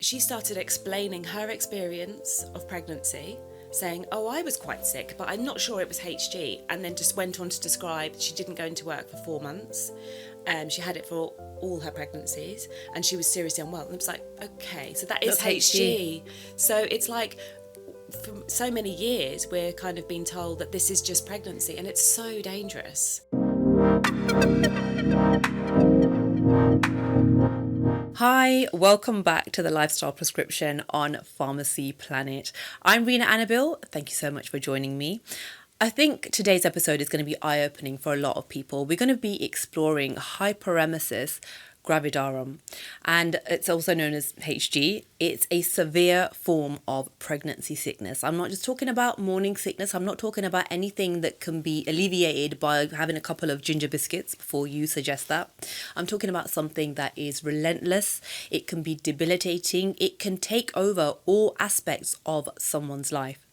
She started explaining her experience of pregnancy, saying, oh, I was quite sick, but I'm not sure it was HG, and then just went on to describe she didn't go into work for 4 months. She had it for all her pregnancies, and she was seriously unwell. And it was like, okay, so that is HG. So it's like, for so many years, we're kind of being told that this is just pregnancy, and it's so dangerous. Hi, welcome back to the Lifestyle Prescription on Pharmacy Planet. I'm Rena Annobil. Thank you so much for joining me. I think today's episode is going to be eye-opening for a lot of people. We're going to be exploring Hyperemesis Gravidarum, and it's also known as HG. It's a severe form of pregnancy sickness. I'm not just talking about morning sickness. I'm not talking about anything that can be alleviated by having a couple of ginger biscuits before you suggest that. I'm talking about something that is relentless. It can be debilitating. It can take over all aspects of someone's life.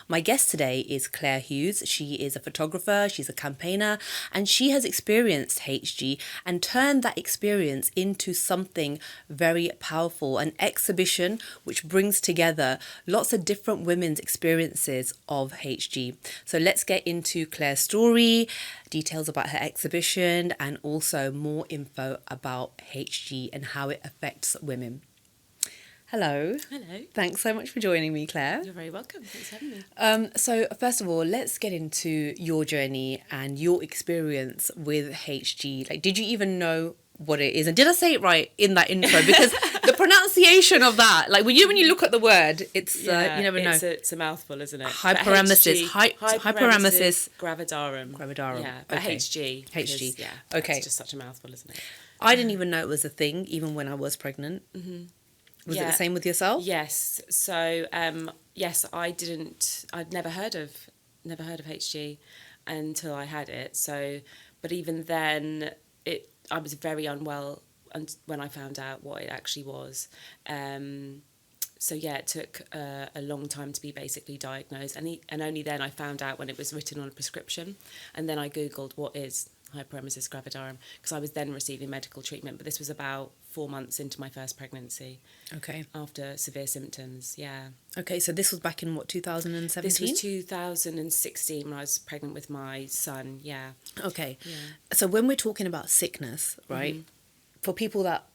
My guest today is Clare Hughes. She is a photographer, she's a campaigner, and she has experienced HG and turned that experience into something very powerful, an exhibition which brings together lots of different women's experiences of HG. So let's get into Clare's story, details about her exhibition, and also more info about HG and how it affects women. Hello. Hello. Thanks so much for joining me, Clare. You're very welcome. Thanks for having me. So first of all, let's get into your journey and your experience with HG. Like, did you even know what it is? And did I say it right in that intro? Because the pronunciation of that, like when you look at the word, it's you never know. It's a mouthful, isn't it? Hyperemesis Gravidarum. Yeah, but okay. HG. Yeah. Okay. It's just such a mouthful, isn't it? I didn't even know it was a thing, even when I was pregnant. Mm-hmm. Was it the same with yourself? Yes. So, yes, I'd never heard of HG until I had it. So, but even then, I was very unwell when I found out what it actually was. So yeah, it took a long time to be basically diagnosed, and only then I found out when it was written on a prescription, and then I googled what is Hyperemesis Gravidarum, because I was then receiving medical treatment, but this was about 4 months into my first pregnancy. Okay. After severe symptoms, yeah. Okay, so this was back in what, 2017? This was 2016 when I was pregnant with my son, yeah. Okay. Yeah. So when we're talking about sickness, right, for people that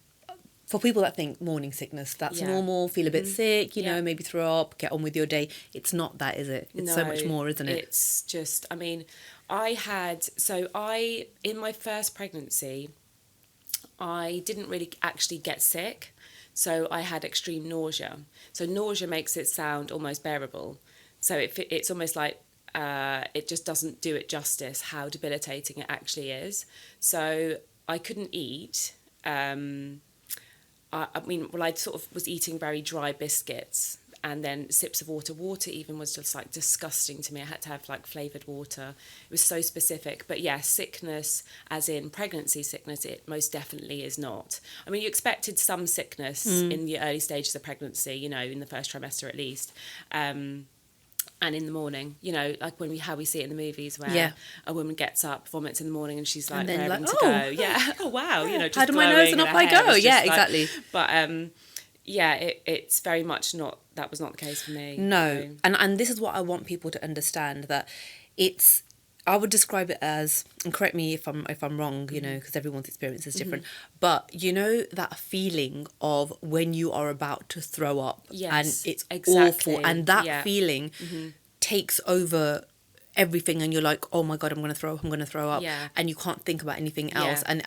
think morning sickness, that's normal, feel a bit sick, you know, maybe throw up, get on with your day. It's not that, is it? It's so much more, isn't it? It's just, I mean, in my first pregnancy, I didn't really actually get sick. So I had extreme nausea. So nausea makes it sound almost bearable. So it's almost like it just doesn't do it justice how debilitating it actually is. So I couldn't eat. I sort of was eating very dry biscuits and then sips of water. Water even was just like disgusting to me. I had to have like flavoured water. It was so specific. But yeah, sickness, as in pregnancy sickness, it most definitely is not. I mean, you expected some sickness in the early stages of pregnancy, you know, in the first trimester at least. And in the morning, you know, like how we see it in the movies where a woman gets up, vomits in the morning, and she's like raring to go. Yeah. Oh wow. You know, just out of my nose and off I go. Yeah, exactly. But it's very much not. That was not the case for me. No, so. And this is what I want people to understand, that it's. I would describe it as, and correct me if I'm wrong, you know, because everyone's experience is different. But you know that feeling of when you are about to throw up, and it's awful, and that feeling takes over everything, and you're like, oh my god, I'm going to throw up, and you can't think about anything else, and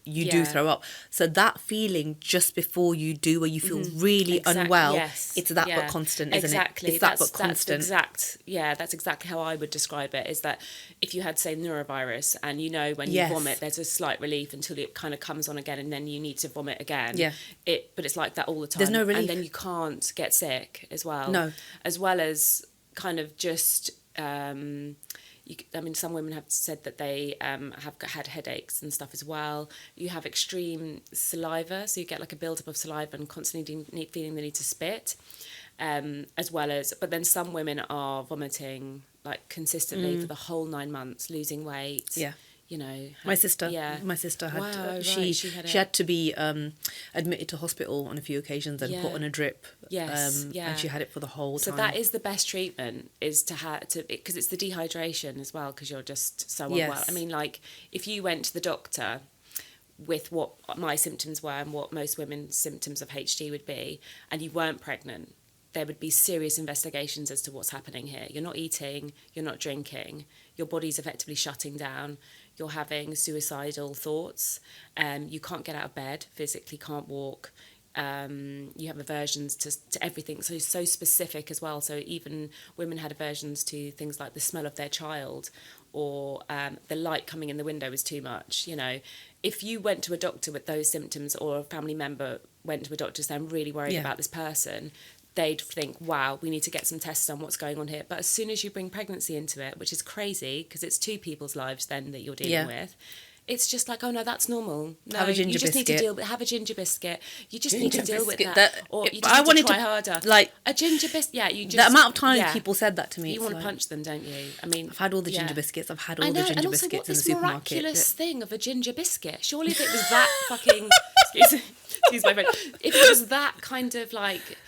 you do throw up. So that feeling just before you do, where you feel really unwell, it's that but constant, isn't it? It's that but constant. That's exactly how I would describe it, is that if you had, say, neurovirus, and you know when you vomit, there's a slight relief until it kind of comes on again, and then you need to vomit again. But it's like that all the time. There's no relief. And then you can't get sick as well. No. As well as kind of just... some women have said that they have had headaches and stuff as well. You have extreme saliva, so you get like a build-up of saliva and constantly feeling the need to spit, as well as... But then some women are vomiting like consistently for the whole 9 months, losing weight. Yeah. you know. My sister had Wow, she right, she had had to be admitted to hospital on a few occasions and put Yeah. on a drip. Yes, And she had it for the whole So time. that is the best treatment, is to have to, because it's the dehydration as well, because you're just so unwell. Yes. I mean, like, if you went to the doctor with what my symptoms were and what most women's symptoms of HD would be, and you weren't pregnant, there would be serious investigations as to what's happening here. You're not eating, you're not drinking, your body's effectively shutting down, you're having suicidal thoughts, you can't get out of bed, physically can't walk, you have aversions to everything, so specific as well. So even women had aversions to things like the smell of their child, or the light coming in the window was too much. You know, if you went to a doctor with those symptoms, or a family member went to a doctor saying, I'm really worried about this person, they'd think, wow, we need to get some tests on what's going on here. But as soon as you bring pregnancy into it, which is crazy because it's two people's lives then that you're dealing with, it's just like, oh no, that's normal. No, have a ginger you just biscuit. need to deal with, have a ginger biscuit. You just need to deal with that. Or you just I need wanted to try harder. Like, a ginger biscuit, yeah, you just... The amount of times people said that to me. You want to punch them, don't you? I mean... I've had all the ginger biscuits. I've had all the ginger and also, biscuits in the this supermarket. miraculous thing of a ginger biscuit. Surely if it was that fucking... excuse my French. If it was that kind of like...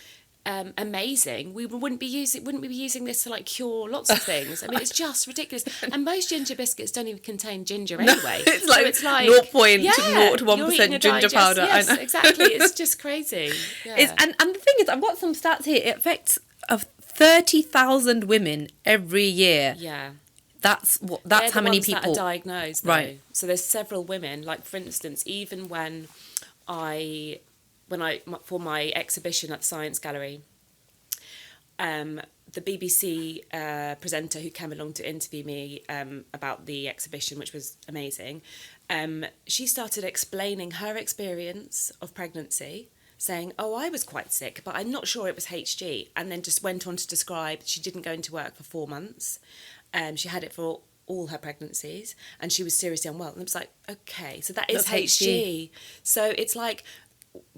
amazing, we wouldn't be using this to like cure lots of things. I mean, it's just ridiculous. And most ginger biscuits don't even contain ginger anyway. No, it's like 0.01% ginger powder. Yes, exactly. It's just crazy. Yeah. And the thing is, I've got some stats here. It affects 30,000 women every year. Yeah. That's how many people that are diagnosed, though. Right. So there's several women, like for instance, even when I for my exhibition at the Science Gallery, the BBC presenter who came along to interview me about the exhibition, which was amazing, she started explaining her experience of pregnancy, saying, oh, I was quite sick, but I'm not sure it was HG, and then just went on to describe she didn't go into work for 4 months. She had it for all her pregnancies, and she was seriously unwell. And it was like, okay, so that's HG. So it's like,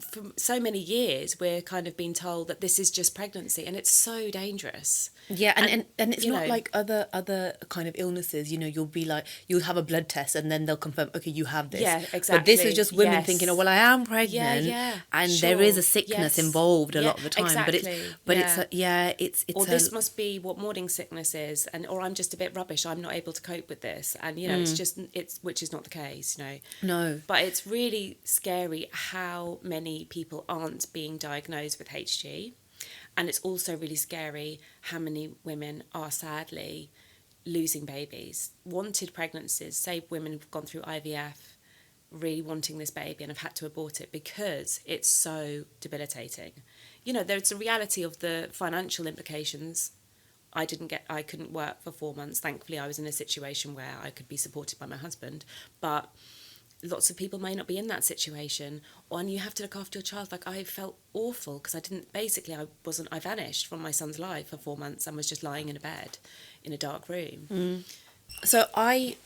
for so many years we're kind of being told that this is just pregnancy, and it's so dangerous. Yeah, and it's not like other kind of illnesses. You know, you'll have a blood test and then they'll confirm, okay, you have this. Yeah, exactly. But this is just women thinking, oh, well, I am pregnant. And sure. there is a sickness involved a lot of the time. Exactly. It's or this must be what morning sickness is, or I'm just a bit rubbish, I'm not able to cope with this, and you know, it's which is not the case, you know. No. But it's really scary how many people aren't being diagnosed with HG. And it's also really scary how many women are sadly losing babies. Wanted pregnancies, say women have gone through IVF, really wanting this baby and have had to abort it because it's so debilitating. You know, there's a reality of the financial implications. I couldn't work for 4 months. Thankfully, I was in a situation where I could be supported by my husband. But lots of people may not be in that situation, and you have to look after your child. Like, I felt awful because I vanished from my son's life for 4 months and was just lying in a bed in a dark room. So I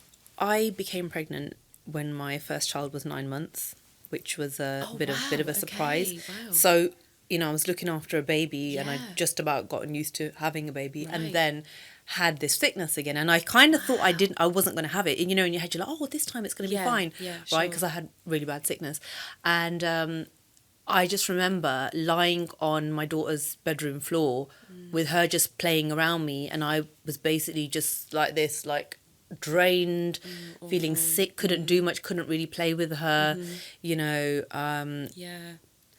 became pregnant when my first child was 9 months, which was a bit of a surprise. Okay, wow. So, you know, I was looking after a baby and I'd just about gotten used to having a baby, and then had this sickness again, and I kind of thought I wasn't going to have it, and you know, in your head you're like, oh, this time it's going to be fine, right? Because I had really bad sickness, and I just remember lying on my daughter's bedroom floor with her just playing around me, and I was basically just like this, like drained, feeling sick, couldn't do much, couldn't really play with her, you know.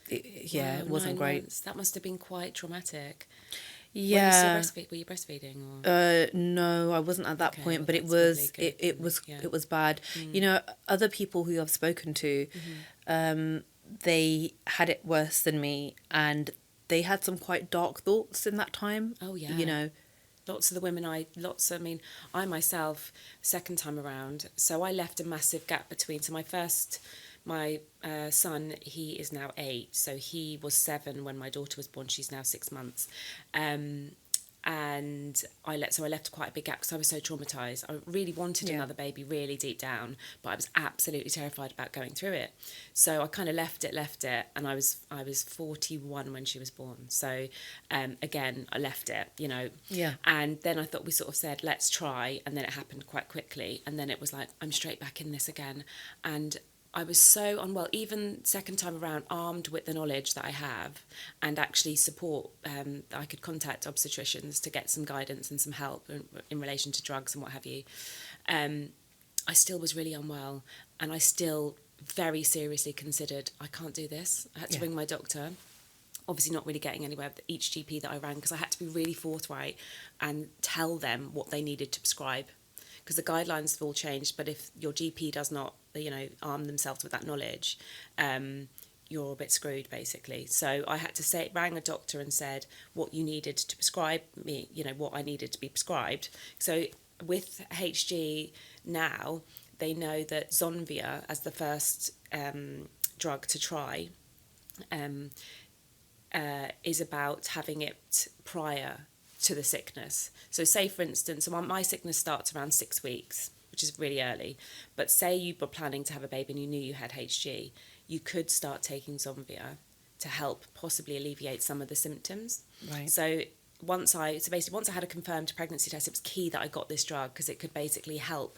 It wasn't great. That must have been quite traumatic. Yeah. Were you breastfeeding? Or? No, I wasn't at that point, but it was bad. You know, other people who I've spoken to, they had it worse than me, and they had some quite dark thoughts in that time. Oh yeah. You know, lots of the women I myself, second time around, so I left a massive gap between. So my son, he is now 8, so he was 7 when my daughter was born. She's now 6 months. and I left quite a big gap because I was so traumatized. I really wanted another baby, really deep down, but I was absolutely terrified about going through it. So I kind of left it, and I was 41 when she was born. So again, I left it, you know. Yeah. And then I thought, we sort of said, let's try, and then it happened quite quickly, and then it was like, I'm straight back in this again, and I was so unwell, even second time around, armed with the knowledge that I have and actually support, that I could contact obstetricians to get some guidance and some help in relation to drugs and what have you. I still was really unwell, and I still very seriously considered, I can't do this. I had to ring my doctor. Obviously not really getting anywhere with each GP that I rang, because I had to be really forthright and tell them what they needed to prescribe. Because the guidelines have all changed, but if your GP does not, you know, arm themselves with that knowledge, you're a bit screwed, basically. So I had to rang a doctor and said what you needed to prescribe me, you know, what I needed to be prescribed. So with HG now, they know that Zonvia, as the first drug to try, is about having it prior to the sickness. So say, for instance, my sickness starts around 6 weeks, which is really early, but say you were planning to have a baby and you knew you had HG, you could start taking Zonvia to help possibly alleviate some of the symptoms. Right. So once I had a confirmed pregnancy test, it was key that I got this drug, because it could basically help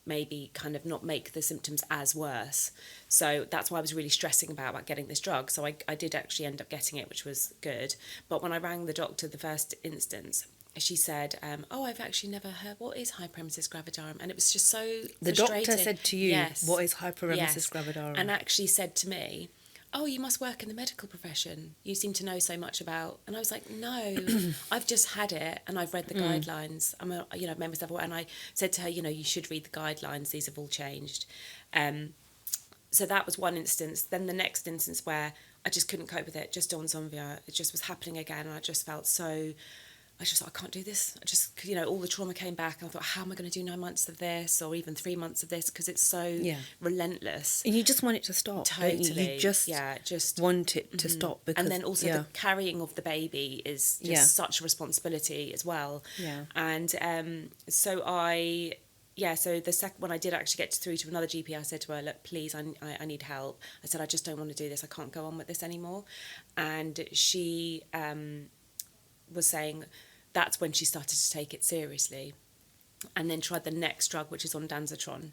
maybe kind of not make the symptoms as worse. So that's why I was really stressing about getting this drug. So I did actually end up getting it, which was good. But when I rang the doctor the first instance, she said, I've actually never heard, what is Hyperemesis Gravidarum? And it was just so The frustrating. doctor said to you, yes. What is Hyperemesis Yes. Gravidarum? And actually said to me, oh, you must work in the medical profession. You seem to know so much about... And I was like, no, I've just had it and I've read the guidelines. I've made myself aware. And I said to her, you should read the guidelines. These have all changed. So that was one instance. Then the next instance where I just couldn't cope with it, just on Zonvia, it just was happening again. And I just felt so... I can't do this. All the trauma came back, and I thought, how am I going to do 9 months of this, or even 3 months of this? Because it's so relentless. And you just want it to stop. Totally. Don't you? You just want it to stop. Because, and then also the carrying of the baby is just such a responsibility as well. Yeah. And so the second when I did actually get through to another GP, I said to her, look, please, I need help. I said, I just don't want to do this. I can't go on with this anymore. And she was saying that's when she started to take it seriously, and then tried the next drug, which is ondansetron,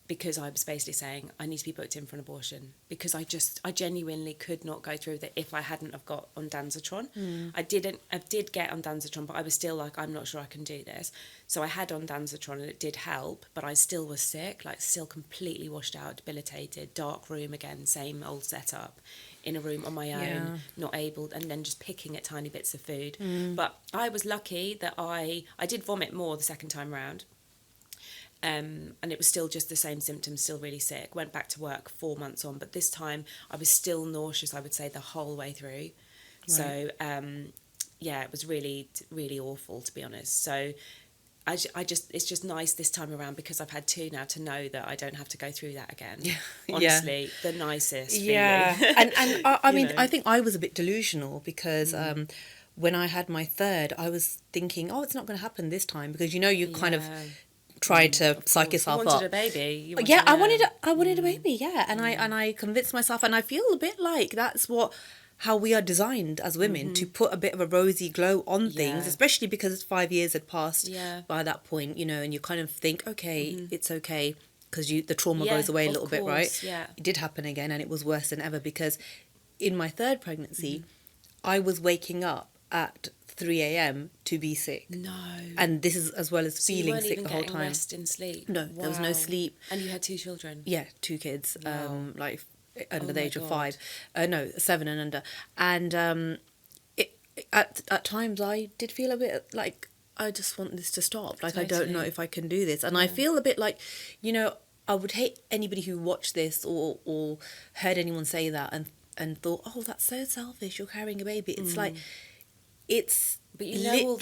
because I was basically saying I need to be booked in for an abortion, because I genuinely could not go through that if I hadn't have got ondansetron. I did get ondansetron, but I was still like, I'm not sure I can do this. So I had ondansetron and it did help, but I still was sick, still completely washed out, debilitated, dark room again, same old setup, in a room on my own, not able, and then just picking at tiny bits of food. But I was lucky that I did vomit more the second time round. And it was still just the same symptoms, still really sick. Went back to work 4 months on, but this time I was still nauseous, I would say, the whole way through. Right. So, it was really, really awful, to be honest. So it's just nice this time around, because I've had 2 now, to know that I don't have to go through that again. Honestly, the nicest feeling. And I mean, I think I was a bit delusional, because when I had my third, I was thinking, it's not going to happen this time, because you kind of try to psych yourself up. You wanted a baby. I wanted a baby, and I convinced myself, and I feel a bit like that's how we are designed as women, to put a bit of a rosy glow on things, especially because 5 years had passed by that point, and you kind of think, okay, it's okay, because the trauma goes away a little bit, right? Yeah. It did happen again, and it was worse than ever, because in my third pregnancy, I was waking up at 3 a.m. to be sick. No. And this is as well as feeling sick the whole time. You weren't even getting rest in sleep? No, there was no sleep. And you had 2 children? Yeah, 2 kids, under the age of 5. 7 and under. And at times I did feel a bit like, I just want this to stop. Totally. I don't know if I can do this. And I feel a bit like, I would hate anybody who watched this or heard anyone say that and thought, that's so selfish, you're carrying a baby. It's like, it's... But you know all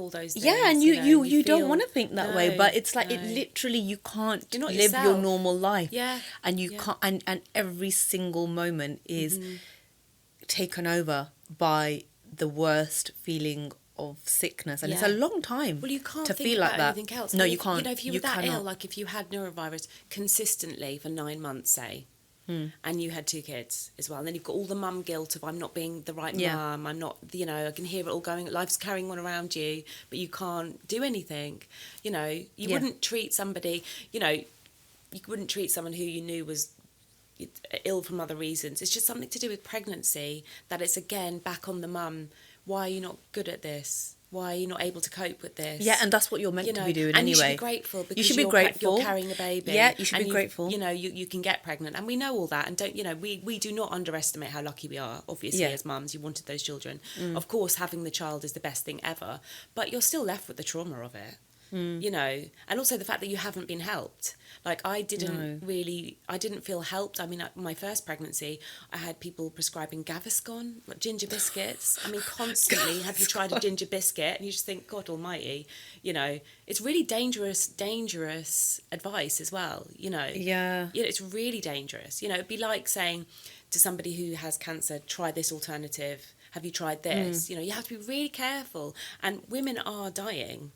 those things. Yeah, and you don't want to think that way, but it's like it literally, you can't live yourself. your normal life. Yeah. And you can't, and every single moment is taken over by the worst feeling sickness, and Yeah. it's a long time. Well, you can't to think feel about like that. anything else. No, And you can't. You know, if you were You that cannot. ill, like if you had norovirus consistently for 9 months, say, and you had 2 kids as well, and then you've got all the mum guilt of I'm not being the right Yeah. mum, I'm not, you know, I can hear it all going, life's carrying on around you, but you can't do anything. You know, you Yeah. wouldn't treat somebody, you know, you wouldn't treat someone who you knew was ill from other reasons. It's just something to do with pregnancy, that it's again back on the mum. Why are you not good at this? Why are you not able to cope with this? Yeah, and that's what you're meant to be doing and anyway. you should be grateful because you should be you're grateful. You're carrying a baby. Yeah, you should and be grateful. You know, you can get pregnant, and we know all that. And don't, you know, we do not underestimate how lucky we are. Obviously, Yeah. as mums, you wanted those children. Of course, having the child is the best thing ever, but you're still left with the trauma of it. You know, and also the fact that you haven't been helped. Like I didn't feel helped. I mean, my first pregnancy, I had people prescribing Gaviscon, like ginger biscuits. I mean, constantly, have you tried a ginger biscuit? And you just think, God almighty, you know, it's really dangerous advice as well, you know. Yeah. You know, it's really dangerous. You know, it'd be like saying to somebody who has cancer, try this alternative. Have you tried this? You know, you have to be really careful. And women are dying.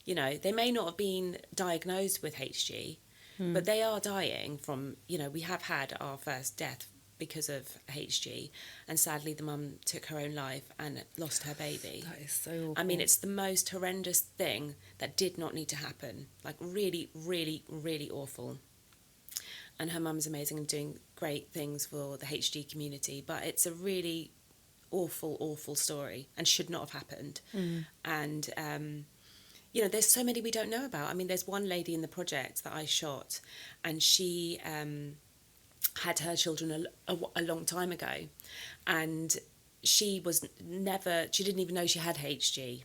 You know, they may not have been diagnosed with HG, but they are dying from, you know, we have had our first death because of HG, and sadly the mum took her own life and lost her baby. That is so awful. I mean, it's the most horrendous thing that did not need to happen. Like really, really, really awful. And her mum's amazing and doing great things for the HG community, but it's a really awful, awful story and should not have happened. And, you know, there's so many we don't know about. I mean, there's one lady in the project that I shot, and she had her children a long time ago, and she didn't even know she had HG,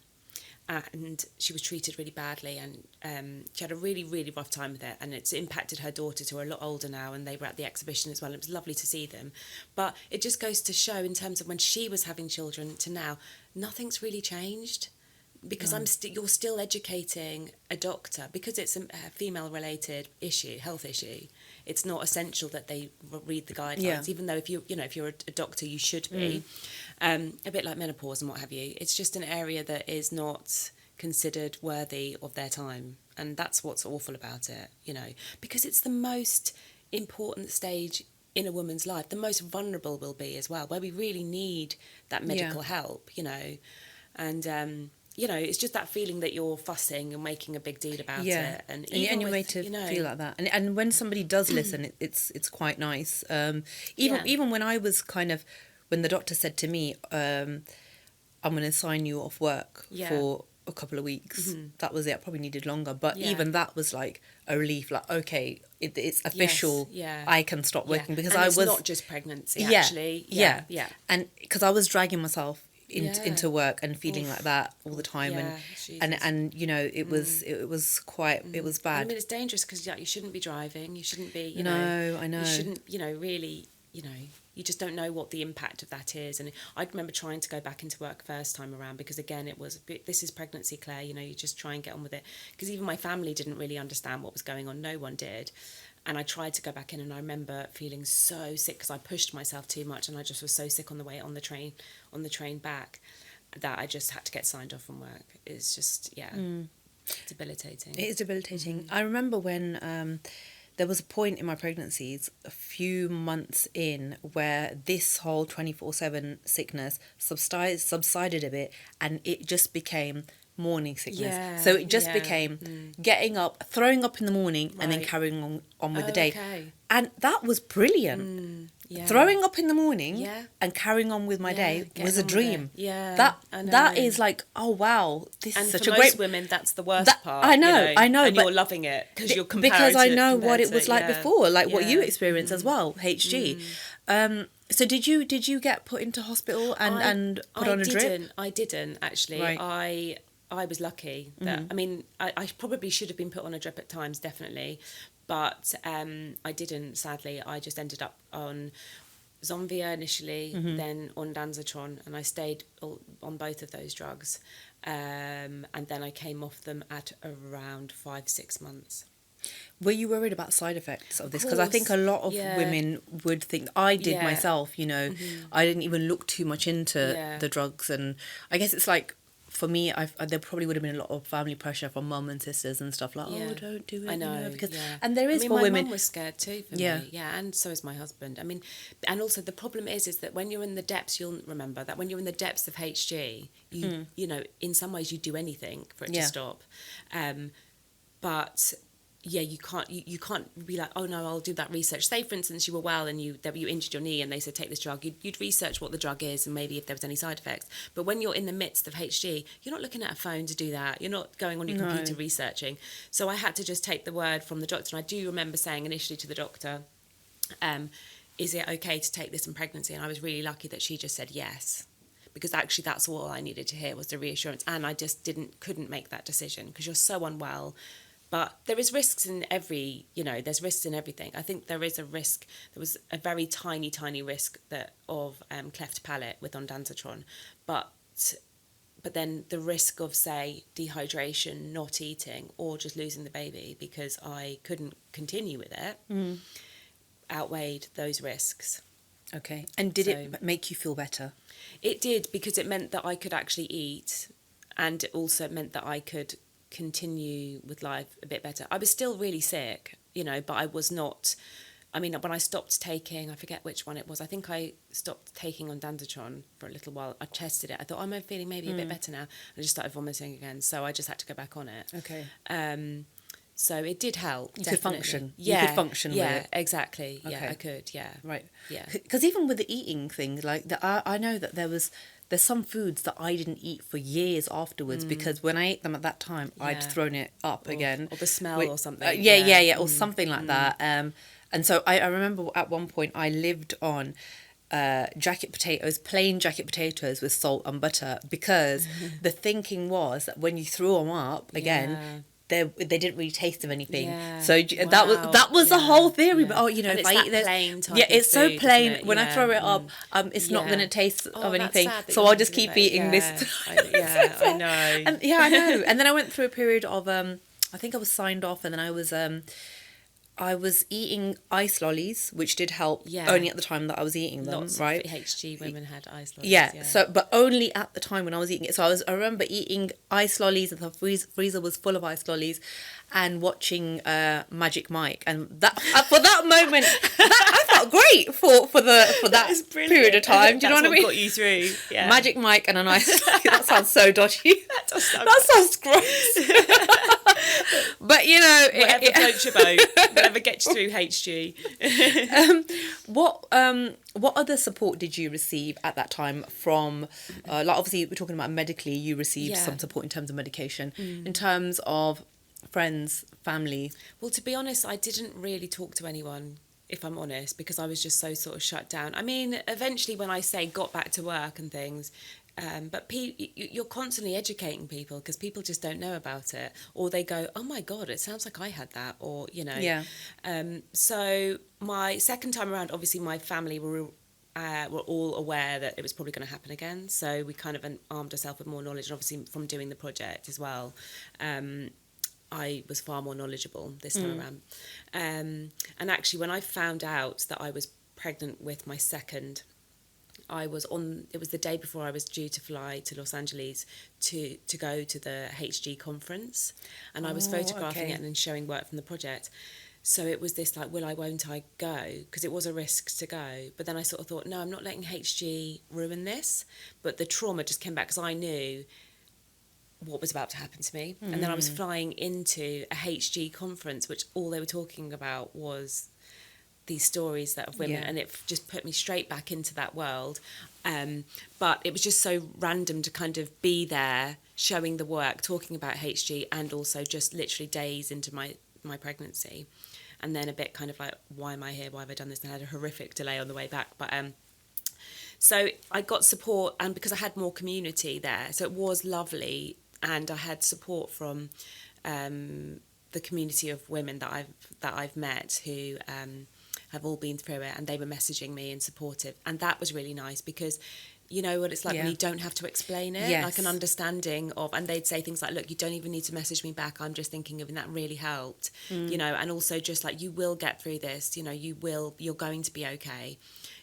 and she was treated really badly, and she had a really, really rough time with it, and it's impacted her daughters, who are a lot older now, and they were at the exhibition as well. It was lovely to see them, but it just goes to show in terms of when she was having children to now, nothing's really changed. Because you're still educating a doctor, because it's a female-related issue, health issue. It's not essential that they read the guidelines, even though if you're a doctor, you should be. A bit like menopause and what have you. It's just an area that is not considered worthy of their time, and that's what's awful about it. You know, because it's the most important stage in a woman's life, the most vulnerable will be as well, where we really need that medical help. You know, and. You know, it's just that feeling that you're fussing and making a big deal about it, and you're made to feel like that. And when somebody does listen, it's quite nice. Even when I was when the doctor said to me, "I'm going to sign you off work for a couple of weeks," that was it. I probably needed longer, but even that was like a relief. Like, okay, it's official. I can stop working because and I it's was not just pregnancy. Actually, and because I was dragging myself into work and feeling like that all the time, and you know, it was quite it was bad. I mean, it's dangerous because you shouldn't be driving, you shouldn't be, I know you shouldn't, you know, really, you know, you just don't know what the impact of that is. And I remember trying to go back into work first time around, because again, it was this is pregnancy, Claire, you know, you just try and get on with it, because even my family didn't really understand what was going on. No one did. And I tried to go back in, and I remember feeling so sick because I pushed myself too much, and I just was so sick on the way on the train back, that I just had to get signed off from work. It's just debilitating. It is debilitating. I remember when there was a point in my pregnancies, a few months in, where this whole 24/7 sickness subsided a bit, and it just became morning sickness. So it just became getting up, throwing up in the morning, and then carrying on with the day. And that was brilliant. Throwing up in the morning and carrying on with my day was a dream. That is like, oh wow, this is such a great. And for most women, that's the worst part. I know, and you're loving it because you're because I know what it was like before, like what you experienced as well, HG. So did you get put into hospital and put on a drip? I didn't actually. Right. I was lucky that, I mean, I probably should have been put on a drip at times, definitely, but I didn't, sadly. I just ended up on Zomvia initially, then on Danzatron, and I stayed on both of those drugs, and then I came off them at around 5-6 months. Were you worried about side effects of this? Because I think a lot of women would think, I did myself, you know, I didn't even look too much into the drugs, and I guess it's like, for me, there probably would have been a lot of family pressure from mum and sisters and stuff like, oh, don't do it. I know, because yeah. and there is I mean, for my women. mum was scared too for me, and so is my husband. I mean, and also the problem is that when you're in the depths, you'll remember that when you're in the depths of HG, you know, in some ways you do anything for it to stop, but. Yeah, you can't be like, oh no, I'll do that research. Say, for instance, you were well and you injured your knee and they said take this drug. You'd research what the drug is and maybe if there was any side effects. But when you're in the midst of HG, you're not looking at a phone to do that. You're not going on your computer researching. So I had to just take the word from the doctor. And I do remember saying initially to the doctor, is it okay to take this in pregnancy? And I was really lucky that she just said yes. Because actually that's all I needed to hear was the reassurance. And I just couldn't make that decision because you're so unwell. But there is risks in there's risks in everything. I think there is a risk. There was a very tiny, tiny risk of cleft palate with ondansetron. But then the risk of, say, dehydration, not eating, or just losing the baby because I couldn't continue with it, outweighed those risks. Okay. And did it make you feel better? It did, because it meant that I could actually eat, and it also meant that I could continue with life a bit better. I was still really sick, but I was not. I mean, when I stopped taking, I forget which one it was. I think I stopped taking ondansetron for a little while. I tested it. I thought, I'm feeling maybe a bit better now. I just started vomiting again, so I just had to go back on it. Okay. So it did help. You definitely. could function. Yeah. You could function with it. Yeah, exactly. Okay. Yeah, I could. Yeah. Right. Yeah. Because even with the eating thing, like I know that there's some foods that I didn't eat for years afterwards because when I ate them at that time, I'd thrown it up again. Or the smell or something. Or something like that. And so I remember at one point I lived on plain jacket potatoes with salt and butter, because the thinking was that when you threw them up again, they didn't really taste of anything. Yeah. So that was the whole theory. But and if I eat this, it's so food, plain. When I throw it up, it's not going to taste of anything. So I'll just keep eating this. I know. And, I know. And then I went through a period of I think I was signed off, and then I was eating ice lollies, which did help only at the time that I was eating them. Lots right? of HG women had ice lollies. Yeah. So, but only at the time when I was eating it. So I remember eating ice lollies, and the freezer was full of ice lollies, and watching Magic Mike, and that for that moment, I felt great for that period of time. Do you know what I mean? Got you through. Yeah. Magic Mike and an ice. That sounds so dodgy. That sounds gross. But whatever floats your boat, whatever gets you through HG. What other support did you receive at that time from, like obviously we're talking about medically, you received some support in terms of medication, in terms of friends, family? Well, to be honest, I didn't really talk to anyone, if I'm honest, because I was just so sort of shut down. I mean, eventually when I say got back to work and things, but you're constantly educating people, because people just don't know about it, or they go, oh my God, it sounds like I had that, or, So my second time around, obviously my family were all aware that it was probably going to happen again. So we kind of armed ourselves with more knowledge, and obviously from doing the project as well. I was far more knowledgeable this time around. And actually, when I found out that I was pregnant with my second, it was the day before I was due to fly to Los Angeles to go to the HG conference. And I was photographing it and then showing work from the project. So it was this like, won't I go? Because it was a risk to go. But then I sort of thought, no, I'm not letting HG ruin this. But the trauma just came back, because I knew what was about to happen to me. And then I was flying into a HG conference, which all they were talking about was these stories of women, and it just put me straight back into that world. But it was just so random to kind of be there, showing the work, talking about HG, and also just literally days into my pregnancy. And then a bit kind of like, why am I here? Why have I done this? And I had a horrific delay on the way back. But so I got support, and because I had more community there, so it was lovely. And I had support from the community of women that I've met who have all been through it, and they were messaging me and supportive, and that was really nice, because you know what it's like when you don't have to explain it, like an understanding of, and they'd say things like, look, you don't even need to message me back, I'm just thinking of, and that really helped, and also just like, you will get through this, you're going to be okay,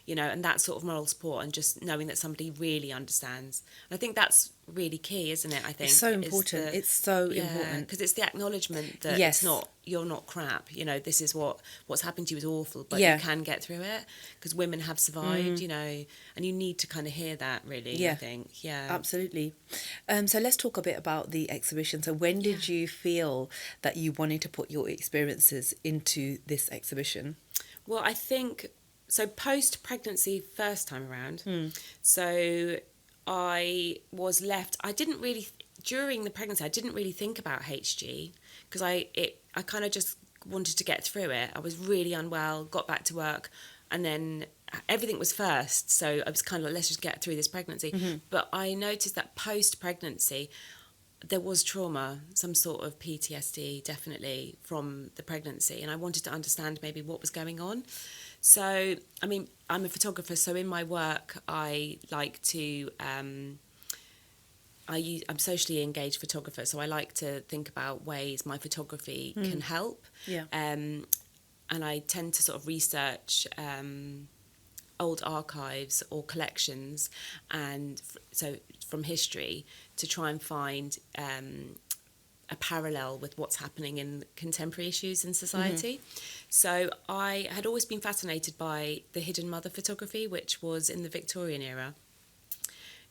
you know, and that sort of moral support, and just knowing that somebody really understands. And I think that's really key, isn't it? I think It's so important. It's so important. because it's the acknowledgement that Yes. it's not, you're not crap, you know, this is what's happened to you is awful, but Yeah. you can get through it, because women have survived, you know, and you need to kind of hear that, really. I think. Absolutely. So let's talk a bit about the exhibition. So when did you feel that you wanted to put your experiences into this exhibition? Well, I think, so post-pregnancy first time around, so I was left, I didn't really, during the pregnancy, I didn't really think about HG, because I kind of just wanted to get through it. I was really unwell, got back to work, and then everything was first, so I was kind of like, let's just get through this pregnancy. But I noticed that post-pregnancy, there was trauma, some sort of PTSD, definitely, from the pregnancy, and I wanted to understand maybe what was going on. So, I mean, I'm a photographer, so in my work, I like to, I'm socially engaged photographer, so I like to think about ways my photography can help. Yeah. And I tend to sort of research old archives or collections, and so from history, to try and find a parallel with what's happening in contemporary issues in society. So I had always been fascinated by the hidden mother photography, which was in the Victorian era.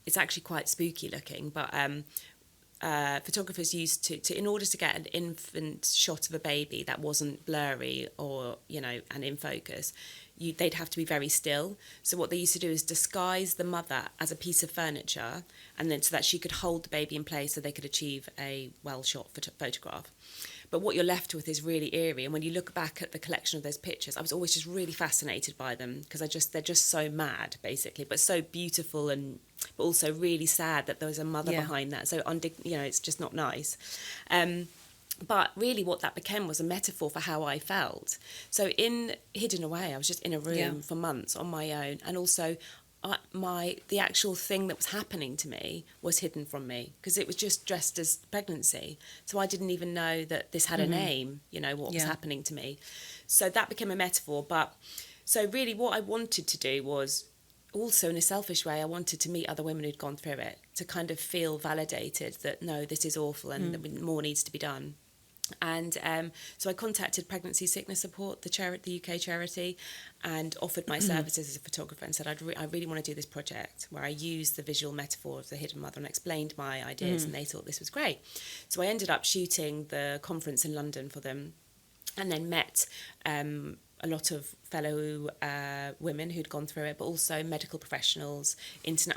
It's actually quite spooky looking, but photographers used to in order to get an infant shot of a baby that wasn't blurry or, you know, and in focus, they'd have to be very still. So what they used to do is disguise the mother as a piece of furniture, and then so that she could hold the baby in place, so they could achieve a well-shot photograph. But what you're left with is really eerie. And when you look back at the collection of those pictures, I was always just really fascinated by them, because they're just so mad, basically, but so beautiful, and but also really sad that there's a mother behind that. So you know, it's just not nice. But really what that became was a metaphor for how I felt. So in Hidden Away, I was just in a room for months on my own, and also the actual thing that was happening to me was hidden from me, because it was just dressed as pregnancy. So I didn't even know that this had a name, you know, what was happening to me. So that became a metaphor. But so really what I wanted to do was, also in a selfish way, I wanted to meet other women who'd gone through it, to kind of feel validated that, no, this is awful, and that more needs to be done. And so I contacted Pregnancy Sickness Support, the UK charity, and offered my services as a photographer, and said I really want to do this project where I use the visual metaphor of the hidden mother, and explained my ideas, and they thought this was great. So I ended up shooting the conference in London for them, and then met a lot of fellow women who'd gone through it, but also medical professionals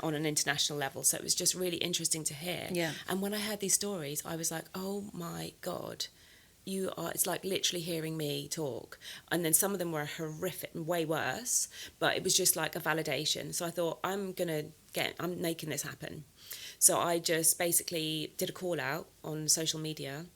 on an international level. So it was just really interesting to hear. Yeah. And when I heard these stories, I was like, oh my God, it's like literally hearing me talk. And then some of them were horrific, way worse, but it was just like a validation. So I thought, I'm making this happen. So I just basically did a call out on social media,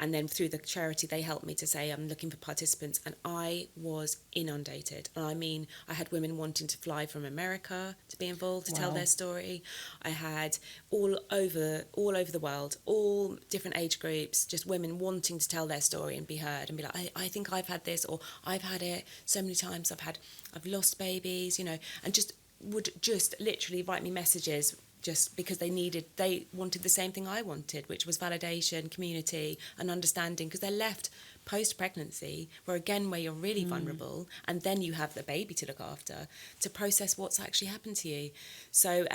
and then through the charity, they helped me to say, I'm looking for participants. And I was inundated. I mean, I had women wanting to fly from America to be involved, to tell their story. I had all over the world, all different age groups, just women wanting to tell their story and be heard, and be like, I think I've had this, or I've had it so many times. I've lost babies, you know, and would just literally write me messages, just because they wanted the same thing I wanted, which was validation, community, and understanding, because they're left post-pregnancy, where you're really vulnerable, and then you have the baby to look after, to process what's actually happened to you. So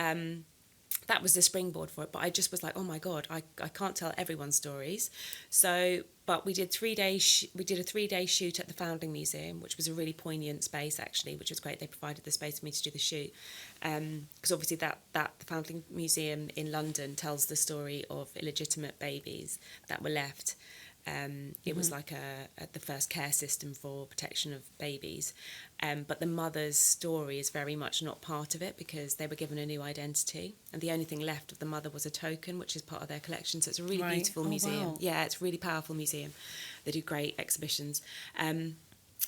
that was the springboard for it. But I just was like, oh my God, I can't tell everyone's stories. So, but we did a 3-day shoot at the Foundling Museum, which was a really poignant space, actually, which was great. They provided the space for me to do the shoot. Because obviously the Foundling Museum in London tells the story of illegitimate babies that were left. It was like the first care system for protection of babies. But the mother's story is very much not part of it, because they were given a new identity, and the only thing left of the mother was a token, which is part of their collection. So it's a really beautiful museum. Wow. Yeah, it's a really powerful museum. They do great exhibitions.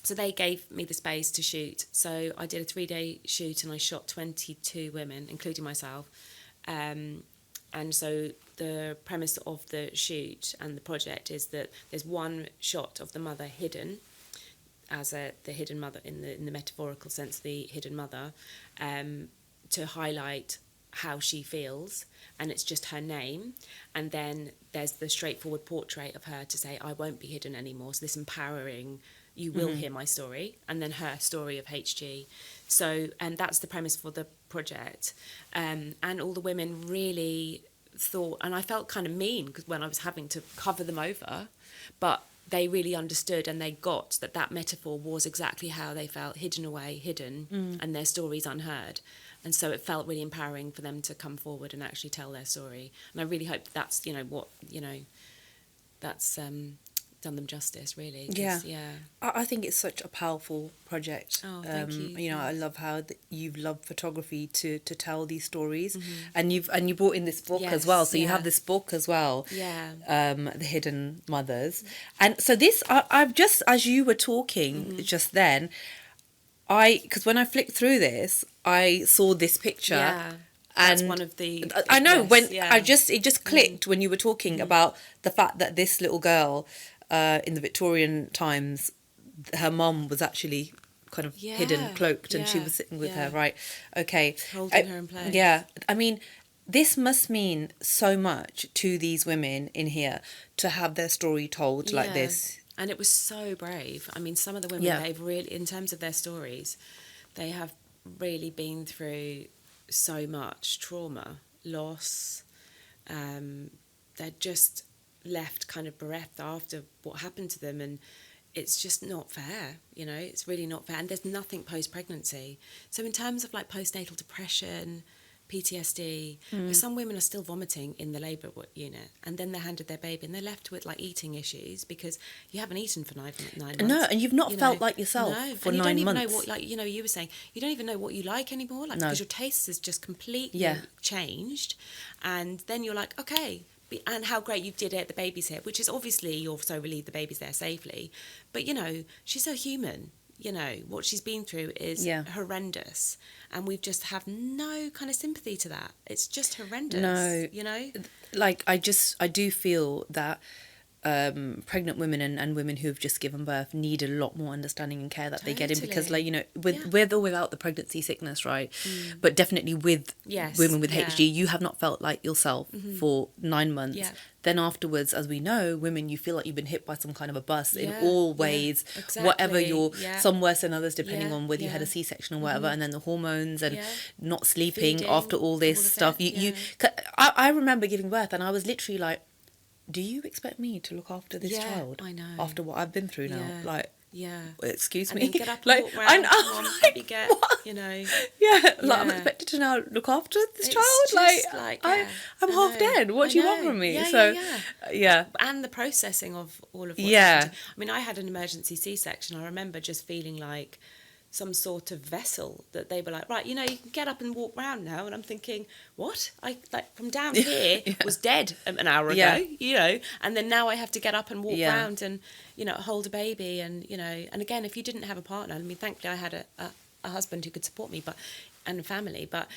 So they gave me the space to shoot. So I did a 3-day shoot, and I shot 22 women, including myself. And so the premise of the shoot and the project is that there's one shot of the mother hidden, as the hidden mother in the metaphorical sense, the hidden mother, to highlight how she feels, and it's just her name, and then there's the straightforward portrait of her to say, I won't be hidden anymore. So this empowering, you will hear my story, and then her story of HG. So, and that's the premise for the project, and all the women really thought, and I felt kind of mean because when I was having to cover them over, but they really understood, and they got that metaphor was exactly how they felt, hidden away, hidden, and their stories unheard. And so it felt really empowering for them to come forward and actually tell their story. And I really hope that's, that's done them justice, really. Yeah. Yeah. I think it's such a powerful project. Oh, thank you. You know, I love how you've loved photography to tell these stories, Mm-hmm. and you brought in this book as well. So you have this book as well. Yeah. The Hidden Mothers, and so this I've just, as you were talking just then, because when I flicked through this, I saw this picture. Yeah. And that's one of the. I know it Yes, just clicked when you were talking about the fact that this little girl, in the Victorian times, her mum was actually kind of hidden, cloaked, and she was sitting with her. Right? Okay. Holding her in place. Yeah. I mean, this must mean so much to these women in here to have their story told like this. And it was so brave. I mean, some of the women, they've really, in terms of their stories, they have really been through so much trauma, loss. They're just left kind of bereft after what happened to them, and it's just not fair. It's really not fair. And there's nothing post-pregnancy. So in terms of like postnatal depression, PTSD, some women are still vomiting in the labour unit, and then they're handed their baby and they're left with like eating issues because you haven't eaten for 9 months. No, and you've not felt like yourself for 9 months. You don't even know what, like, you were saying, you don't even know what you like anymore, like, because your taste has just completely changed. And then you're like, okay, and how great you did it, the baby's here, which is obviously you're so relieved the baby's there safely. But, she's so human. What she's been through is horrendous, and we've just have no kind of sympathy to that. It's just horrendous. No, like I do feel that pregnant women and women who have just given birth need a lot more understanding and care that they get in, because like with or without the pregnancy sickness, right, but definitely with women with HG, you have not felt like yourself for 9 months. Then afterwards, as we know, women, you feel like you've been hit by some kind of a bus in all ways, whatever some worse than others, depending on whether you had a C-section or whatever, and then the hormones and not sleeping after all this stuff. I remember giving birth and I was literally like, do you expect me to look after this child? I know. After what I've been through now? Like, excuse and me. Then get up and like, walk around. I know. Like I'm expected to now look after this child. I'm half dead. What do you want from me? And the processing of all of what's happened. I mean, I had an emergency C-section. I remember just feeling like some sort of vessel that they were like, right, you can get up and walk around now. And I'm thinking, what? I like from down here was dead an hour ago, and then now I have to get up and walk around and, hold a baby and, and again, if you didn't have a partner, I mean, thankfully I had a husband who could support me, and a family, but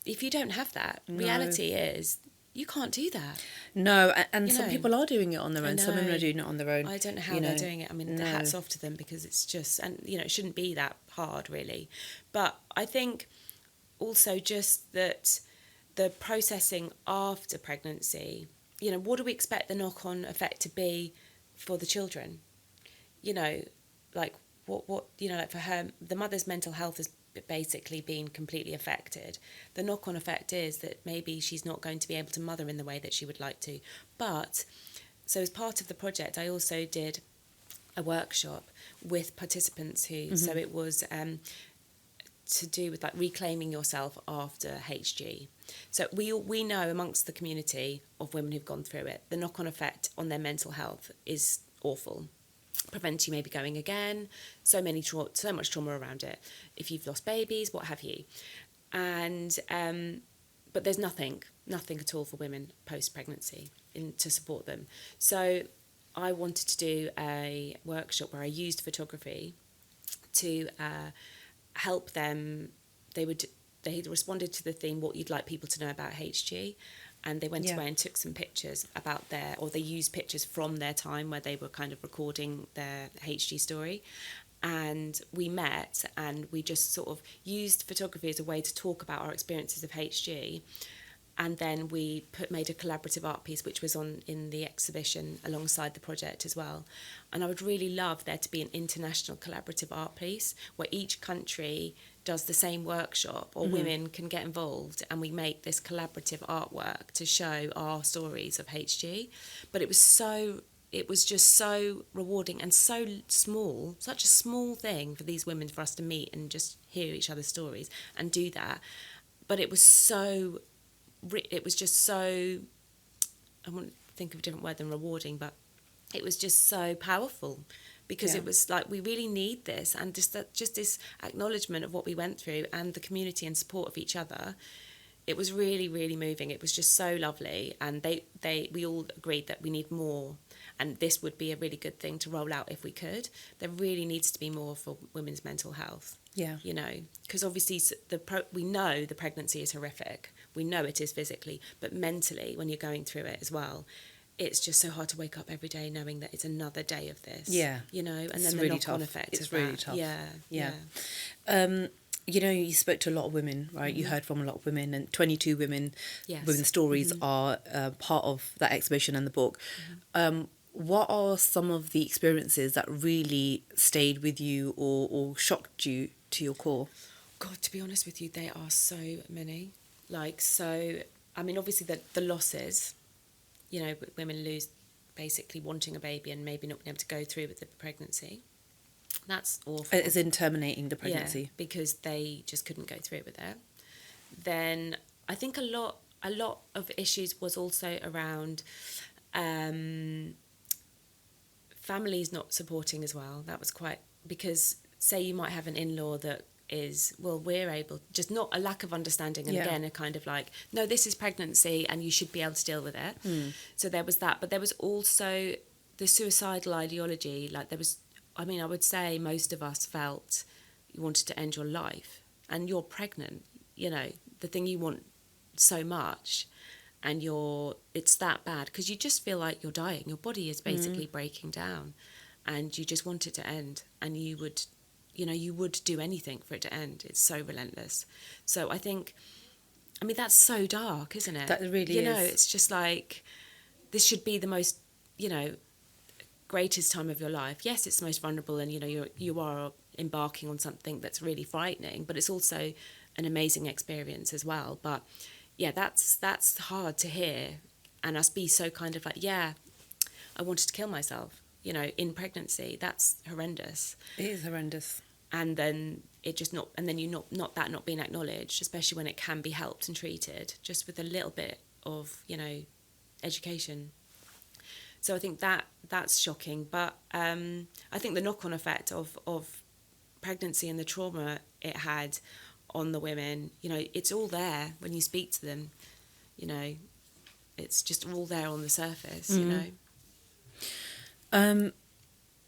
if you don't have that, reality is you can't do that. No, and some people are doing it on their own. Some women are doing it on their own. I don't know how they're doing it. I mean, hats off to them, because it's just, and, it shouldn't be that hard, really. But I think also just that the processing after pregnancy, what do we expect the knock-on effect to be for the children? Like what like for her, the mother's mental health has basically been completely affected. The knock-on effect is that maybe she's not going to be able to mother in the way that she would like to. But so as part of the project, I also did a workshop with participants who so it was to do with like reclaiming yourself after HG. So we know amongst the community of women who've gone through it, the knock-on effect on their mental health is awful. Prevents you maybe going again, so much trauma around it, if you've lost babies, what have you. And but there's nothing at all for women post-pregnancy to support them. So I wanted to do a workshop where I used photography to help them. They responded to the theme, what you'd like people to know about HG, and they went away and took some pictures about they used pictures from their time where they were kind of recording their HG story. And we met and we just sort of used photography as a way to talk about our experiences of HG. And then we made a collaborative art piece, which was in the exhibition alongside the project as well. And I would really love there to be an international collaborative art piece where each country does the same workshop, or women can get involved, and we make this collaborative artwork to show our stories of HG. But it was just so rewarding and so small, such a small thing for these women, for us to meet and just hear each other's stories and do that. But it was just so, I wouldn't think of a different word than rewarding, but it was just so powerful, because it was like, we really need this, and just this acknowledgement of what we went through and the community and support of each other. It was really, really moving. It was just so lovely, and we all agreed that we need more, and this would be a really good thing to roll out if we could. There really needs to be more for women's mental health. Yeah. You know, because obviously we know the pregnancy is horrific. We know it is physically, but mentally, when you're going through it as well, it's just so hard to wake up every day knowing that it's another day of this. Yeah. You know, and It's then the really knock-on tough. effect It's of really that. tough. Yeah. You know, you spoke to a lot of women, right? You heard from a lot of women, and 22 women's stories are part of that exhibition and the book. What are some of the experiences that really stayed with you or shocked you to your core? God, to be honest with you, there are so many. I mean, obviously the losses, you know, women lose basically wanting a baby and maybe not being able to go through with the pregnancy. That's awful. As in terminating the pregnancy. Yeah, because they just couldn't go through with it. Then I think a lot of issues was also around families not supporting as well. That was quite, because say you might have an in-law that is, well, we're able, just not a lack of understanding, and again a kind of like, no, this is pregnancy and you should be able to deal with it. So there was that, but there was also the suicidal ideology. Like there was, I mean, I would say most of us felt you wanted to end your life, and you're pregnant, you know, the thing you want so much, and it's that bad because you just feel like you're dying. Your body is basically breaking down, and you just want it to end, and you would do anything for it to end. It's so relentless. So I think, I mean, that's so dark, isn't it? That really is. You know, it's just like, this should be the most, you know, greatest time of your life. Yes, it's the most vulnerable, and, you know, you are embarking on something that's really frightening, but it's also an amazing experience as well. But yeah, that's hard to hear, and us be so kind of like, yeah, I wanted to kill myself, you know, in pregnancy. That's horrendous. It is horrendous. And then it just not being acknowledged, especially when it can be helped and treated, just with a little bit of, you know, education. So I think that's shocking. But I think the knock-on effect of pregnancy and the trauma it had on the women, you know, it's all there when you speak to them, you know, it's just all there on the surface, you know.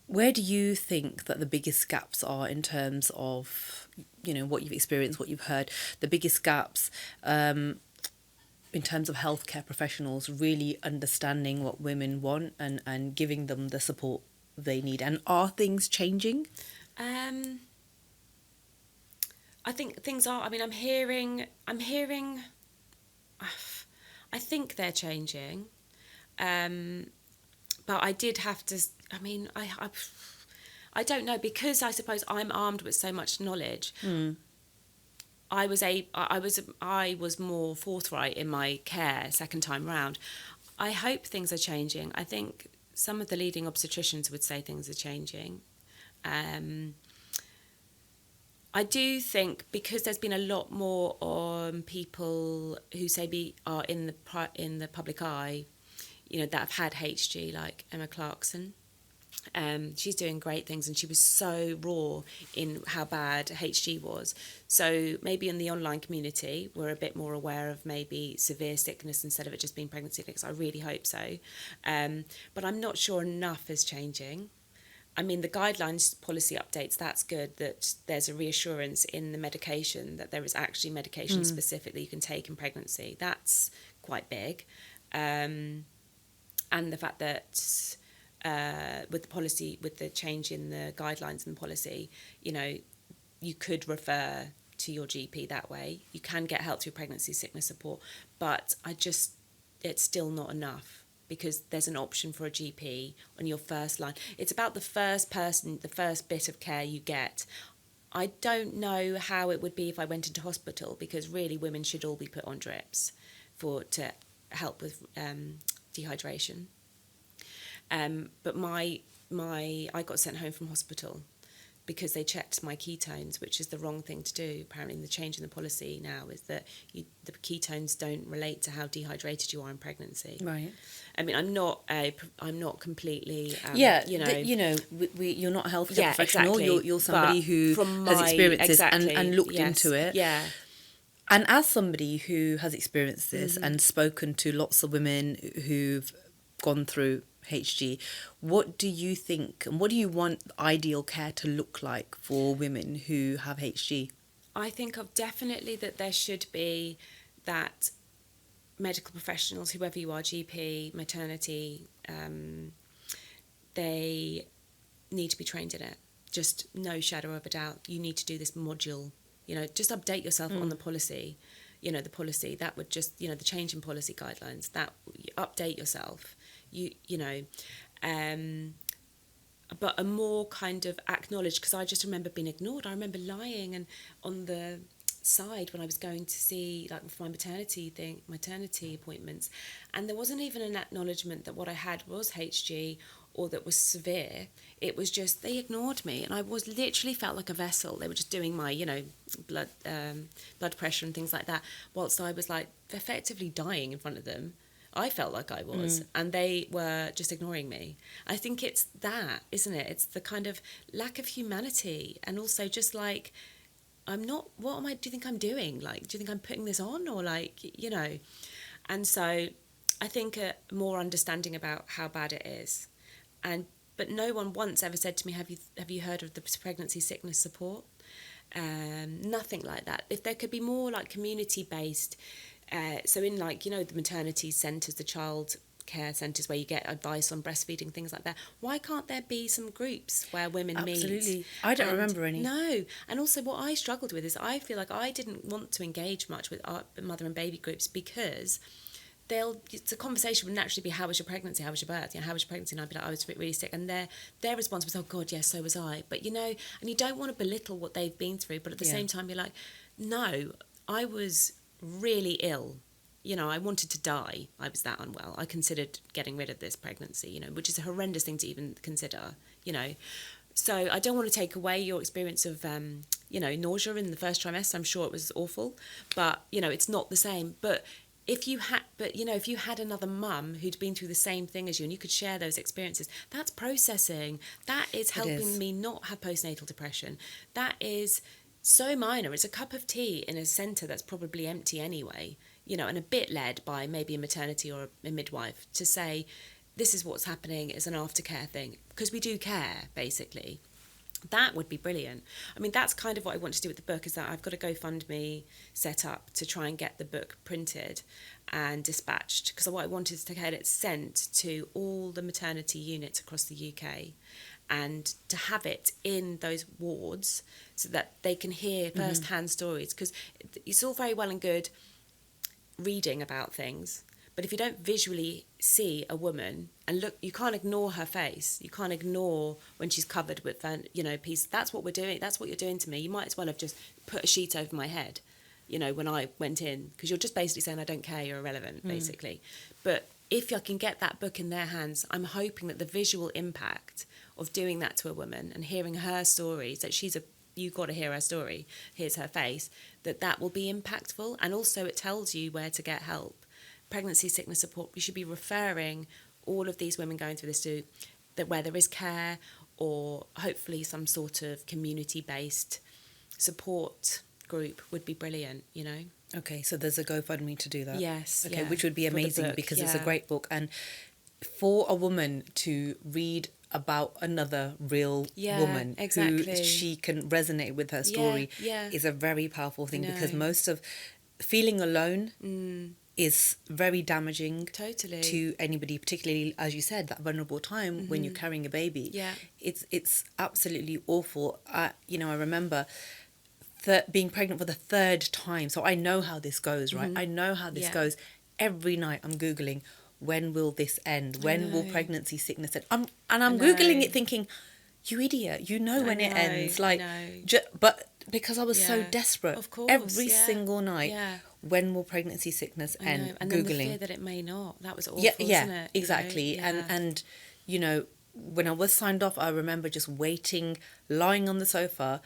Where do you think that the biggest gaps are in terms of, you know, what you've experienced, what you've heard, the biggest gaps in terms of healthcare professionals really understanding what women want and giving them the support they need? And are things changing? I think things are. I mean, I'm hearing. I think they're changing, but I did have to. I mean, I don't know, because I suppose I'm armed with so much knowledge. I was more forthright in my care second time round. I hope things are changing. I think some of the leading obstetricians would say things are changing. I do think, because there's been a lot more people who say are in the public eye, you know, that have had HG, like Emma Clarkson. She's doing great things, and she was so raw in how bad HG was. So maybe in the online community, we're a bit more aware of maybe severe sickness instead of it just being pregnancy sickness. I really hope so. But I'm not sure enough is changing. I mean, the guidelines policy updates, that's good, that there's a reassurance in the medication, that there is actually medication specific that you can take in pregnancy. That's quite big. And the fact that with the policy, with the change in the guidelines and policy, you know, you could refer to your GP that way. You can get help through pregnancy sickness support, but it's still not enough, because there's an option for a GP on your first line. It's about the first bit of care you get. I don't know how it would be if I went into hospital, because really women should all be put on drips to help with dehydration. But I got sent home from hospital because they checked my ketones, which is the wrong thing to do. Apparently, the change in the policy now is that the ketones don't relate to how dehydrated you are in pregnancy. Right. I mean, I'm not completely. You're not a healthcare professional. Exactly. You're somebody who has experienced this and looked into it. Yeah. And as somebody who has experienced this and spoken to lots of women who've gone through HG, what do you think and what do you want ideal care to look like for women who have HG? I think definitely that there should be that medical professionals, whoever you are, GP, maternity, they need to be trained in it. Just no shadow of a doubt. You need to do this module. You know, just update yourself on the policy. You know, the policy that would just, you know, the change in policy guidelines, that update yourself. But a more kind of acknowledged, because I just remember being ignored. I remember lying and on the side when I was going to see, like, for my maternity appointments, and there wasn't even an acknowledgement that what I had was HG or that was severe. It was just, they ignored me, and I was literally felt like a vessel. They were just doing my, you know, blood pressure and things like that, whilst I was like effectively dying in front of them. I felt like I was, and they were just ignoring me. I think it's that, isn't it? It's the kind of lack of humanity, and also just like, do you think I'm doing? Like, do you think I'm putting this on? Or like, you know, and so I think a more understanding about how bad it is. But no one once ever said to me, have you heard of the pregnancy sickness support? Nothing like that. If there could be more like community-based, so in, like, you know, the maternity centres, the child care centres where you get advice on breastfeeding, things like that, why can't there be some groups where women meet? Absolutely. I don't remember any. No. And also what I struggled with is I feel like I didn't want to engage much with our mother and baby groups, because it's a conversation would naturally be, how was your pregnancy, how was your birth, you know, how was your pregnancy, and I'd be like, I was really sick, and their response was, oh God, yes, so was I. But, you know, and you don't want to belittle what they've been through, but at the same time you're like, no, I was really ill, you know, I wanted to die. I was that unwell. I considered getting rid of this pregnancy, you know, which is a horrendous thing to even consider, you know. So I don't want to take away your experience of, you know, nausea in the first trimester. I'm sure it was awful, but, you know, it's not the same. But if you had another mum who'd been through the same thing as you, and you could share those experiences, that's processing. That is helping me not have postnatal depression. That is so minor. It's a cup of tea in a centre that's probably empty anyway, you know, and a bit led by maybe a maternity or a midwife to say, this is what's happening as an aftercare thing, because we do care, basically. That would be brilliant. I mean, that's kind of what I want to do with the book, is that I've got a GoFundMe set up to try and get the book printed and dispatched, because what I wanted is to get it sent to all the maternity units across the UK, and to have it in those wards so that they can hear first-hand stories, because it's all very well and good reading about things, but if you don't visually see a woman and look, you can't ignore her face. You can't ignore when she's covered with, you know, piece. That's what we're doing. That's what you're doing to me. You might as well have just put a sheet over my head, you know, when I went in, because you're just basically saying, I don't care, you're irrelevant, basically. But if I can get that book in their hands, I'm hoping that the visual impact of doing that to a woman and hearing her stories, that you've got to hear her story, here's her face, that will be impactful. And also it tells you where to get help. Pregnancy sickness support, we should be referring all of these women going through this to that where there is care, or hopefully some sort of community-based support group would be brilliant, you know. Okay, so there's a GoFundMe to do that. Yes. Okay, which would be amazing, because it's a great book. And for a woman to read about another real woman who she can resonate with her story is a very powerful thing, because most of feeling alone is very damaging Totally. to anybody, particularly, as you said, that vulnerable time when you're carrying a baby. Yeah. It's absolutely awful. I remember being pregnant for the third time, so I know how this goes, right? I know how this Yeah. goes. Every night I'm Googling, when will this end? When will know. pregnancy sickness end? I'm know. Googling it thinking, you idiot, you know I when it know, ends. I Like, know. but because I was so Yeah. desperate, Of course, every yeah. single night, Yeah. when will pregnancy sickness I know. end? And then the Googling. fear that it may not. That was awful, Yeah, wasn't it? You know? exactly. Yeah. And you know, when I was signed off, I remember just waiting, lying on the sofa,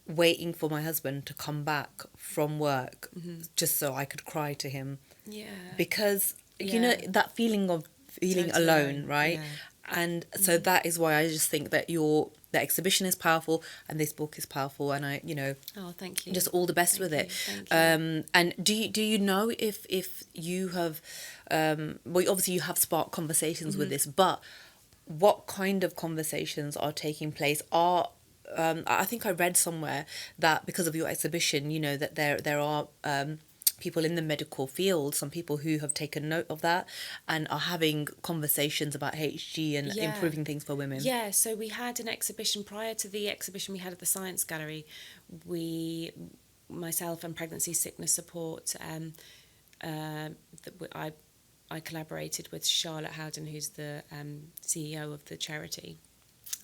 waiting for my husband to come back from work, just so I could cry to him. Yeah. Because you Yeah. know that feeling of feeling Totally alone, right? Yeah. And so that is why I just think that the exhibition is powerful and this book is powerful, and I, Oh, thank you. just all the best with it. Thank you. And do you know if you have, well, obviously you have sparked conversations with this, but what kind of conversations are taking place? I think I read somewhere that because of your exhibition, that there are people in the medical field, some people who have taken note of that and are having conversations about HG and Yeah. improving things for women. Yeah, so we had an exhibition prior to the exhibition we had at the Science Gallery. Myself and Pregnancy Sickness Support, I collaborated with Charlotte Howden, who's the CEO of the charity,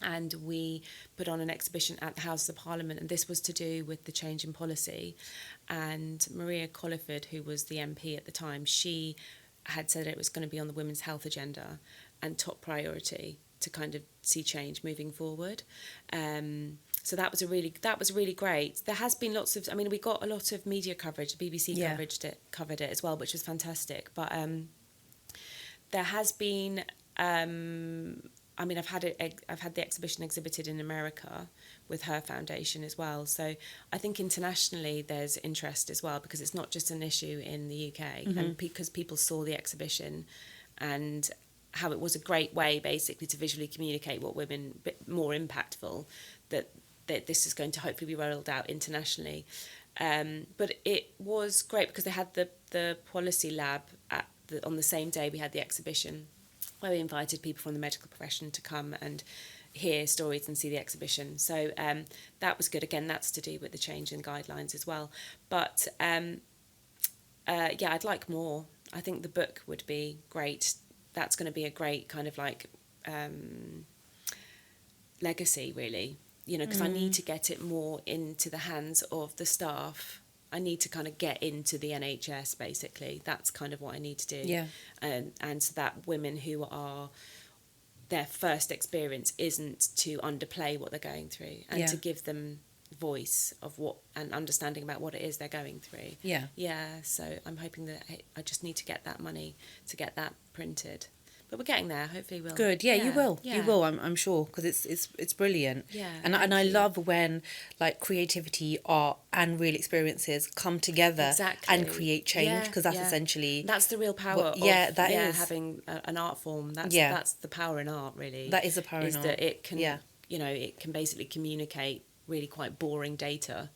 and we put on an exhibition at the House of Parliament, and this was to do with the change in policy. And Maria Colliford, who was the MP at the time, she had said it was going to be on the women's health agenda and top priority to kind of see change moving forward. So that was really great. There has been we got a lot of media coverage. The BBC covered it as well, which was fantastic. But there has been. I've had the exhibition exhibited in America with her foundation as well. So I think internationally there's interest as well, because it's not just an issue in the UK, and because people saw the exhibition and how it was a great way basically to visually communicate what women, more impactful, that this is going to hopefully be rolled out internationally. But it was great because they had the policy lab on the same day we had the exhibition, where we invited people from the medical profession to come and hear stories and see the exhibition. So that was good. Again, that's to do with the change in guidelines as well. But I'd like more. I think the book would be great. That's going to be a great kind of like legacy, really. Because I need to get it more into the hands of the staff. I need to kind of get into the NHS, basically. That's kind of what I need to do. Yeah. And so that women who are, their first experience isn't to underplay what they're going through, and to give them voice of what and understanding about what it is they're going through. Yeah. Yeah, so I'm hoping that I just need to get that money to get that printed. But we're getting there. Hopefully we'll. Good. Yeah, you will. Yeah. You will. I'm sure, because it's brilliant. Yeah. And I love when like creativity, art, and real experiences come together and create change, because that's essentially that's the real power. Of having an art form. That's the power in art, really. That is the power in art. Is that it can it can basically communicate really quite boring data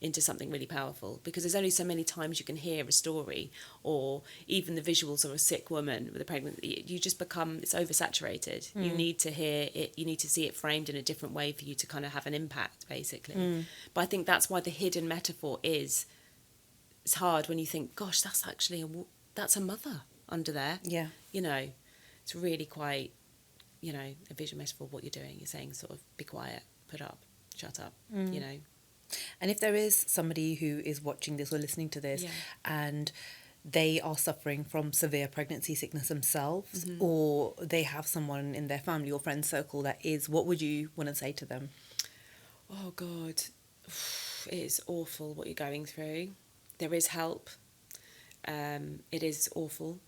into something really powerful, because there's only so many times you can hear a story, or even the visuals of a sick woman with a pregnancy. You just become, it's oversaturated. You need to hear it, you need to see it framed in a different way for you to kind of have an impact, basically. But I think that's why the hidden metaphor it's hard when you think, gosh, that's actually that's a mother under there. Yeah. It's really quite, a visual metaphor of what you're doing. You're saying sort of, be quiet, put up, shut up, And if there is somebody who is watching this or listening to this and they are suffering from severe pregnancy sickness themselves, or they have someone in their family or friend circle that is, what would you want to say to them? Oh, God. It is awful what you're going through. There is help. It is awful.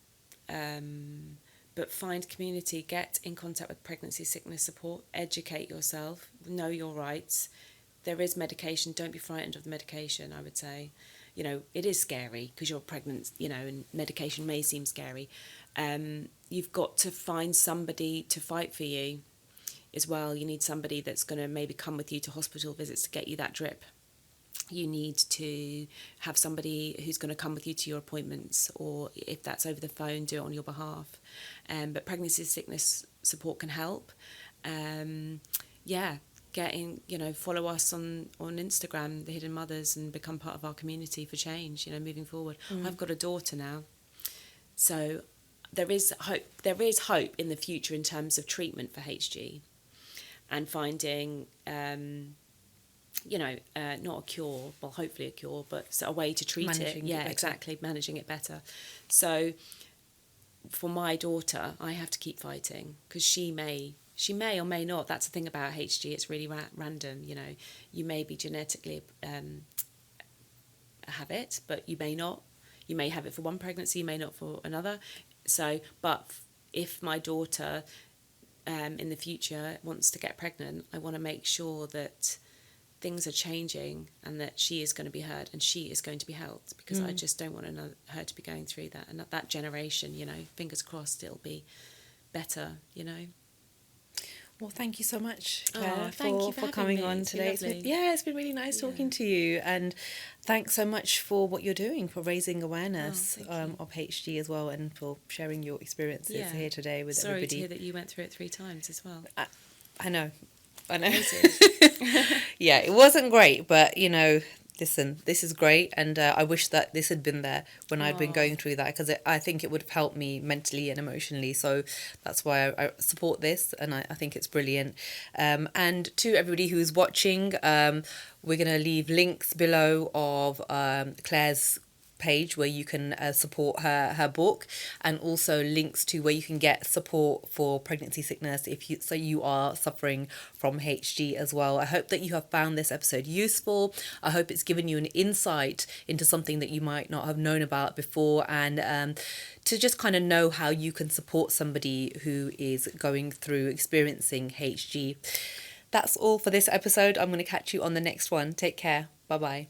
But find community, get in contact with pregnancy sickness support, educate yourself, know your rights. There is medication. Don't be frightened of the medication, I would say. It is scary because you're pregnant, and medication may seem scary. You've got to find somebody to fight for you as well. You need somebody that's going to maybe come with you to hospital visits to get you that drip. You need to have somebody who's going to come with you to your appointments, or if that's over the phone, do it on your behalf. But pregnancy sickness support can help. Follow us on Instagram, the Hidden Mothers, and become part of our community for change, moving forward. I've got a daughter now, so there is hope in the future in terms of treatment for HG, and finding not a cure, well, hopefully a cure, but a way to treat Managing it. Yeah, it exactly, managing it better. So for my daughter, I have to keep fighting, because she may or may not. That's the thing about HG, it's really random. You may be genetically have it, but you may not. You may have it for one pregnancy, you may not for another. So, but if my daughter in the future wants to get pregnant, I want to make sure that things are changing and that she is going to be heard and she is going to be helped, because I just don't want her to be going through that. And that generation, fingers crossed it'll be better, Well, thank you so much, Claire, thank you for coming having me. on It's been today. lovely. It's been really nice talking to you, and thanks so much for what you're doing for raising awareness of HG as well, and for sharing your experiences here today with Sorry everybody. to hear that you went through it 3 times as well. I know. Yeah, it wasn't great, but listen, this is great, and I wish that this had been there when I'd been going through that, because I think it would have helped me mentally and emotionally. So that's why I support this, and I think it's brilliant. And to everybody who's watching, we're going to leave links below of Claire's page where you can support her book, and also links to where you can get support for pregnancy sickness if you are suffering from HG as well. I hope that you have found this episode useful. I hope it's given you an insight into something that you might not have known about before, and to just kind of know how you can support somebody who is experiencing HG. That's all for this episode. I'm going to catch you on the next one. Take care. Bye bye.